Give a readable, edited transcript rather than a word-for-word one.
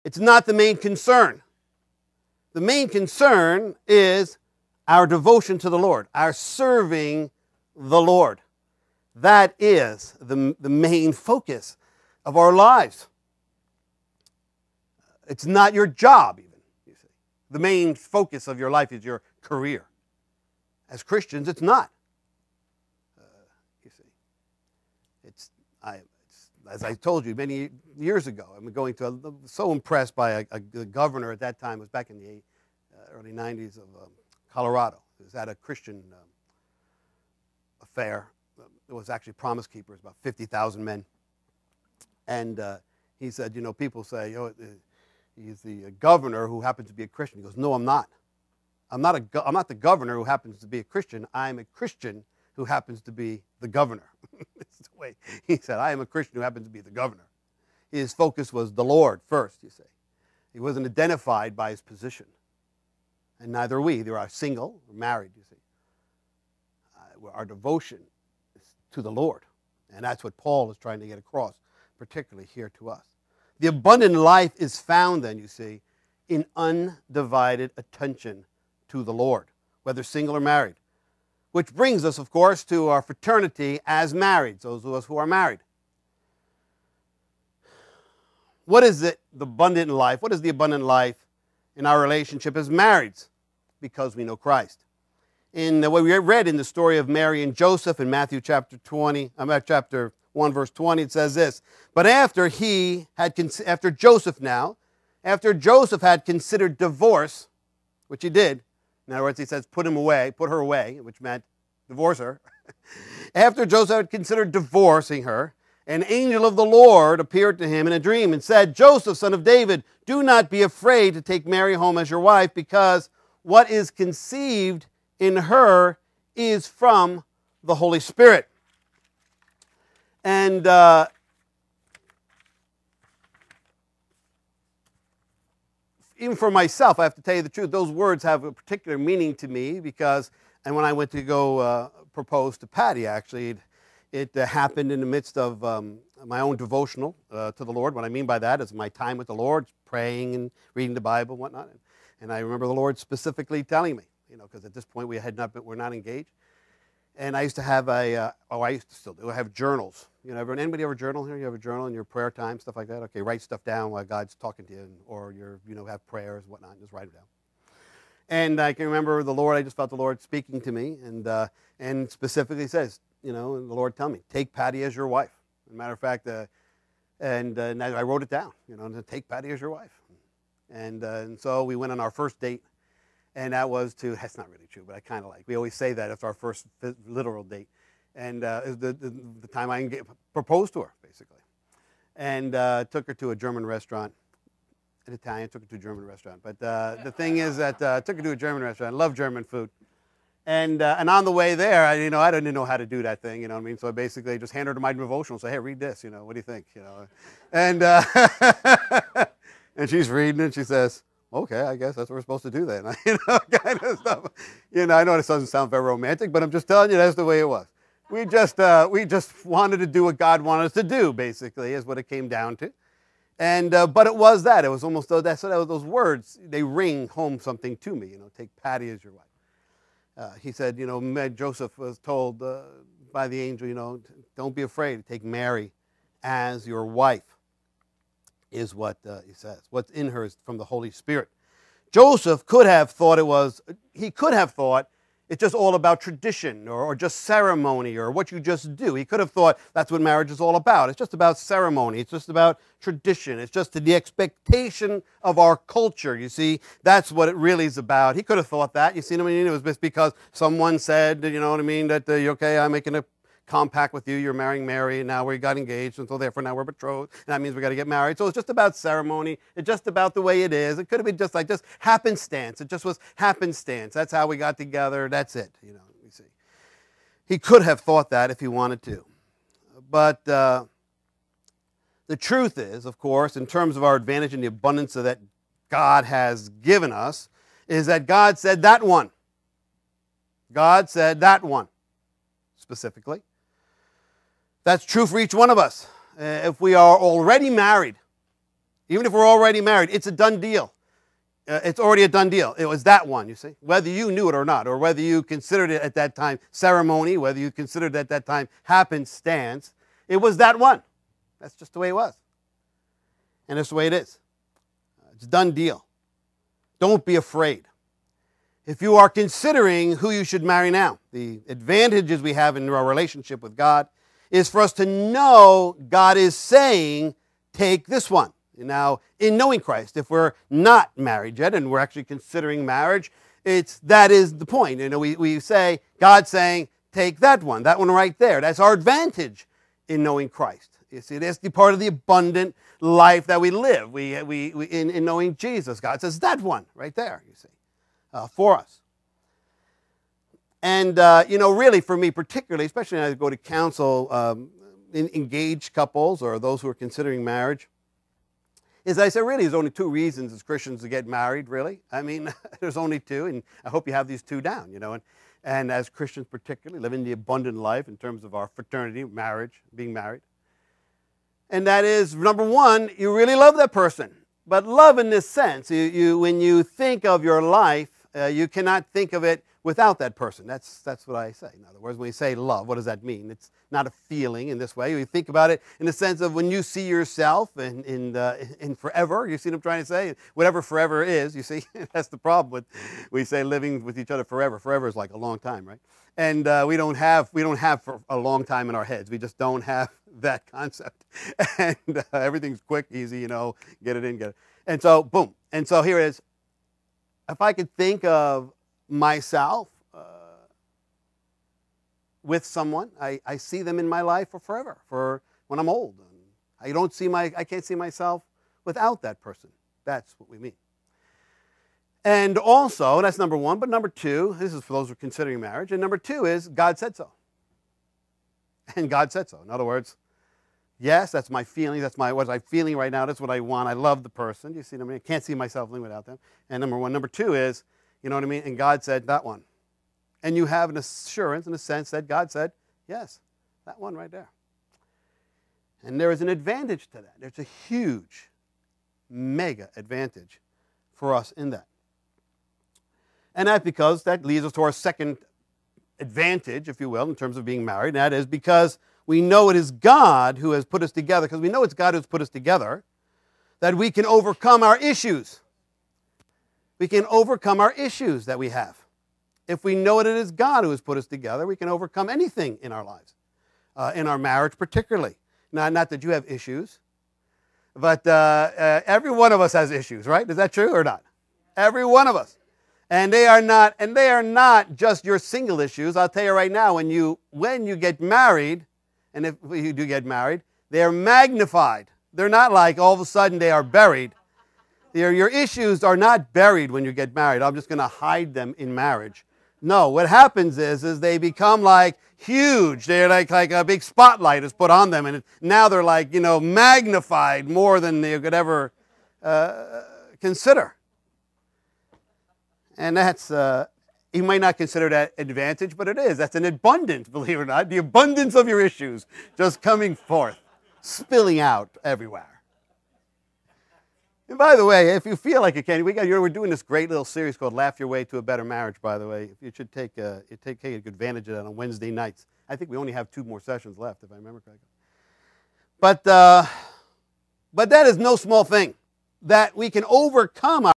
It's not the main concern. The main concern is our devotion to the Lord, our serving the Lord. That is the main focus of our lives. It's not your job, even, you see. The main focus of your life is your career. As Christians, it's not. You see. As I told you many years ago, I was so impressed by a governor at that time. It was back in the early 90s of Colorado. It was at a Christian affair. It was actually Promise Keepers, about 50,000 men. And he said, you know, people say, oh, he's the governor who happens to be a Christian. He goes, no, I'm not. I'm not the governor who happens to be a Christian. I'm a Christian who happens to be the governor. That's the way he said, I am a Christian who happens to be the governor. His focus was the Lord first, you see. He wasn't identified by his position. And neither are we. Either are single or married, you see. Our devotion is to the Lord. And that's what Paul is trying to get across, particularly here to us. The abundant life is found then, you see, in undivided attention to the Lord, whether single or married. Which brings us, of course, to our fraternity as married, those of us who are married. What is it, the abundant life? What is the abundant life in our relationship as marrieds? Because we know Christ. In what we read in the story of Mary and Joseph in Matthew chapter 1, verse 20, it says this, but after Joseph had considered divorce, which he did, in other words, he says put her away, which meant divorce her. After Joseph had considered divorcing her, an angel of the Lord appeared to him in a dream and said, Joseph, son of David, do not be afraid to take Mary home as your wife, because what is conceived in her is from the Holy Spirit. And even for myself, I have to tell you the truth, those words have a particular meaning to me because, and when I went to go propose to Patty, actually, it happened in the midst of my own devotional to the Lord. What I mean by that is my time with the Lord, praying and reading the Bible and whatnot. And I remember the Lord specifically telling me, you know, because at this point we're not engaged. And I used to have I used to still do, I have journals. You know, anybody ever journal here? You have a journal in your prayer time, stuff like that? Okay, write stuff down while God's talking to you, or have prayers and whatnot, just write it down. And I can remember I just felt the Lord speaking to me, and specifically says, you know, the Lord tell me, take Patty as your wife. As a matter of fact, and I wrote it down, you know, to take Patty as your wife. And so we went on our first date. And that's not really true, but I kind of we always say that it's our first literal date. And it was the time I proposed to her, basically. And took her to a German restaurant. In Italian, took her to a German restaurant. But the thing is that I took her to a German restaurant. I love German food. And on the way there, I didn't know how to do that thing, you know what I mean? So I basically just handed her my devotional and say, hey, read this, you know, what do you think? You know? And, and she's reading it, she says, okay, I guess that's what we're supposed to do then. You know, kind of stuff. You know, I know this doesn't sound very romantic, but I'm just telling you that's the way it was. We just wanted to do what God wanted us to do, basically, is what it came down to. And but it was that. It was almost those words, they ring home something to me, you know, take Patty as your wife. He said, you know, Joseph was told by the angel, you know, don't be afraid to take Mary as your wife. Is what he says. What's in her is from the Holy Spirit. Joseph could have thought it's just all about tradition or just ceremony or what you just do. He could have thought that's what marriage is all about. It's just about ceremony. It's just about tradition. It's just the expectation of our culture. You see, that's what it really is about. He could have thought that. You see what I mean? It was just because someone said, you know what I mean, that, okay, I'm making a compact with you, you're marrying Mary, and now we got engaged, and so therefore now we're betrothed, and that means we got to get married. So it's just about ceremony. It's just about the way it is. It could have been just happenstance. It just was happenstance. That's how we got together. That's it, you know, you see. He could have thought that if he wanted to. But the truth is, of course, in terms of our advantage and the abundance of that God has given us, is that God said that one. God said that one, specifically. That's true for each one of us. If we are already married, Even if we're already married, it's a done deal. It's already a done deal. It was that one, you see. Whether you knew it or not, or whether you considered it at that time ceremony, whether you considered it at that time happenstance, it was that one. That's just the way it was. And that's the way it is. It's a done deal. Don't be afraid. If you are considering who you should marry now, the advantages we have in our relationship with God is for us to know God is saying, take this one. Now, in knowing Christ, if we're not married yet and we're actually considering marriage, that is the point. You know, we say, God's saying, take that one right there. That's our advantage in knowing Christ. You see, that's the part of the abundant life that we live. In knowing Jesus, God says, that one right there, you see, for us. And, really for me particularly, especially when I go to counsel engaged couples or those who are considering marriage, is I say, really, there's only two reasons as Christians to get married, really. I mean, there's only two, and I hope you have these two down, you know. And as Christians particularly, living the abundant life in terms of our fraternity, marriage, being married. And that is, number one, you really love that person. But love in this sense, when you think of your life, you cannot think of it without that person. That's what I say. In other words, when you say love, what does that mean? It's not a feeling in this way. You think about it in the sense of when you see yourself in forever. You see what I'm trying to say? Whatever forever is, you see, that's the problem with we say living with each other forever. Forever is like a long time, right? And we don't have for a long time in our heads. We just don't have that concept. And everything's quick, easy, you know, get it in, get it. And so, boom. And so here it is. If I could think of myself with someone, I see them in my life for forever, for when I'm old. I can't see myself without that person. That's what we mean. And also, that's number one, but number two, this is for those who are considering marriage, and number two is God said so. And God said so. In other words, yes, that's my feeling, what I'm feeling right now, that's what I want, I love the person, you see what I mean? I can't see myself living without them. And number one. Number two is, you know what I mean? And God said that one. And you have an assurance in a sense that God said, yes, that one right there. And there is an advantage to that. There's a huge, mega advantage for us in that. And that's because that leads us to our second advantage, if you will, in terms of being married. And that is because we know it is God who has put us together, because we know it's God who's put us together, that we can overcome our issues. We can overcome our issues that we have. If we know that it is God who has put us together, we can overcome anything in our lives, in our marriage particularly. Now, not that you have issues, but every one of us has issues, right? Is that true or not? Every one of us. And they are not just your single issues. I'll tell you right now, when you get married, and if you do get married, they are magnified. They're not like all of a sudden they are buried. Your issues are not buried when you get married. I'm just going to hide them in marriage. No, what happens is they become like huge. They're like a big spotlight is put on them, and now they're like, you know, magnified more than you could ever consider. And that's, you might not consider that advantage, but it is. That's an abundance, believe it or not. The abundance of your issues just coming forth, spilling out everywhere. And by the way, if you feel like you can, we're doing this great little series called Laugh Your Way to a Better Marriage, by the way. You should take advantage of that on Wednesday nights. I think we only have 2 more sessions left, if I remember correctly. But that is no small thing, that we can overcome